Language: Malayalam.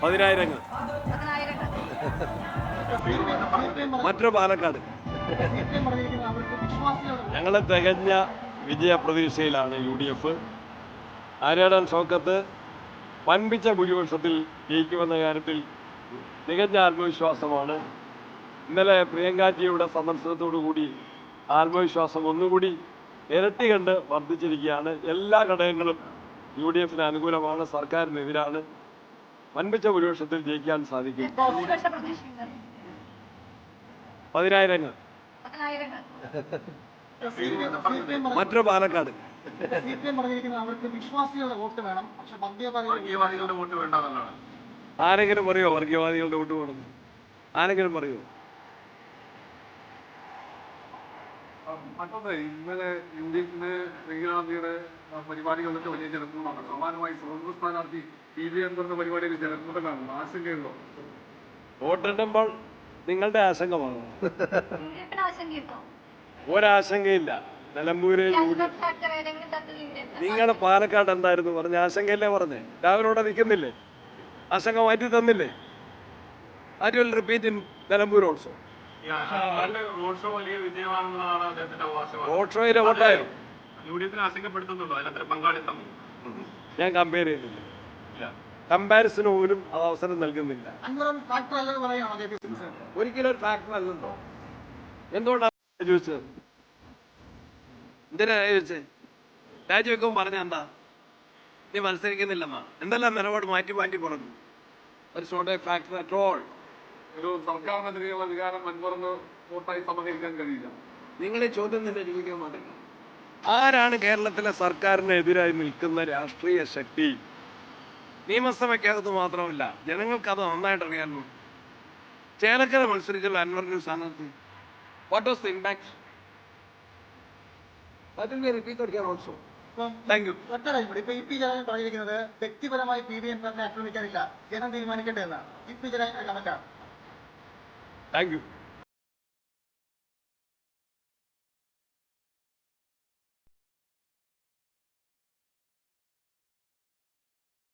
പതിനായിരങ്ങൾ. മറ്റു പാലക്കാട്. ഞങ്ങൾ തികഞ്ഞ വിജയപ്രതീക്ഷയിലാണ് UDF. ആര്യാടൻ ഷൗക്കത്ത് വൻപിച്ച ഭൂരിപക്ഷത്തിൽ ജയിക്കുമെന്ന കാര്യത്തിൽ തികഞ്ഞ ആത്മവിശ്വാസമാണ്. ഇന്നലെ പ്രിയങ്കാജിയുടെ സന്ദർശനത്തോടുകൂടി ആത്മവിശ്വാസം ഒന്നുകൂടി ഇരട്ടി കണ്ട് വർദ്ധിച്ചിരിക്കുകയാണ്. എല്ലാ ഘടകങ്ങളും UDFന് അനുകൂലമാണ്, സർക്കാരിനെതിരാണ്. വൻപിച്ച ഭൂരിപക്ഷത്തിൽ ജയിക്കാൻ സാധിക്കും. പതിനായിരങ്ങൾ. മറ്റു പാലക്കാട്. ആരെങ്കിലും പറയോ വർഗീയവാദികളുടെ വോട്ട് വേണം? ആരെങ്കിലും പറയോ? മറ്റൊന്ന്, ഇന്നലെ ഇന്ത്യക്ക് പ്രിയങ്കാഗാന്ധിയുടെ പരിപാടികളിലൊക്കെ വലിയ ജനക്കൂട്ടമാണ്. സമാനമായി സ്വതന്ത്ര സ്ഥാനാർത്ഥി PV അൻവറിന്റെ പരിപാടിയിൽ ജനക്കൂട്ടമാണ്. ആശങ്കയുണ്ടോ? വോട്ടിടുമ്പോൾ നിങ്ങളുടെ ആശങ്കമാണോ? ഒരാശങ്കയില്ല. നിലമ്പൂരിൽ നിങ്ങൾ പാലക്കാട് എന്തായിരുന്നു പറഞ്ഞ? ആശങ്കയല്ലേ പറഞ്ഞേ? രാവിലെ നിൽക്കുന്നില്ലേ? ആശങ്ക മാറ്റി തന്നില്ലേ? ആര് will repeat in Nilambur also? Road ഷോയിലെ വോട്ടായോ? ഞാൻ കമ്പയർ ചെയ്യുന്നില്ല. കമ്പാരിസന് പോലും അത് അവസരം നൽകുന്നില്ല. ഒരിക്കലും ഒരു ഫാക്ടർ അല്ലല്ലോ. എന്തുകൊണ്ടാണ് ചോദിച്ചത്? എന്തിനാ ചോദിച്ചത്? രാജിവെക്കുമ്പോൾ പറഞ്ഞ എന്താ? നീ മത്സരിക്കുന്നില്ലെന്നാ? എന്തെല്ലാം നിലപാട് മാറ്റി മാറ്റി പറഞ്ഞു? Factor at all. ഒരു സർക്കാരിനെതിരെയുള്ള വികാരം അൻവറിന് വോട്ടായി സമാഹരിക്കാൻ കഴിയില്ല. നിങ്ങൾ ഈ ചോദ്യം തന്നെ ചോദിക്കാൻ മാറ്റില്ല. ആരാണ് കേരളത്തിലെ സർക്കാരിനെതിരായി നിൽക്കുന്ന രാഷ്ട്രീയ ശക്തി? നിയമസഭയ്ക്കകത്ത് മാത്രമല്ല, ജനങ്ങൾക്കത് നന്നായിട്ട് അറിയാമല്ലോ. ചേലക്കര മത്സരിച്ചുള്ള അൻവറിന്റെ സ്ഥാനാർത്ഥി, വാട്ട് വാസ് ദ ഇമ്പാക്ട്? വ്യക്തിപരമായി PV അൻവറിനെ ആക്രമിക്കാനില്ല, ജനം തീരുമാനിക്കട്ടെ എന്നാണ്. Thank you.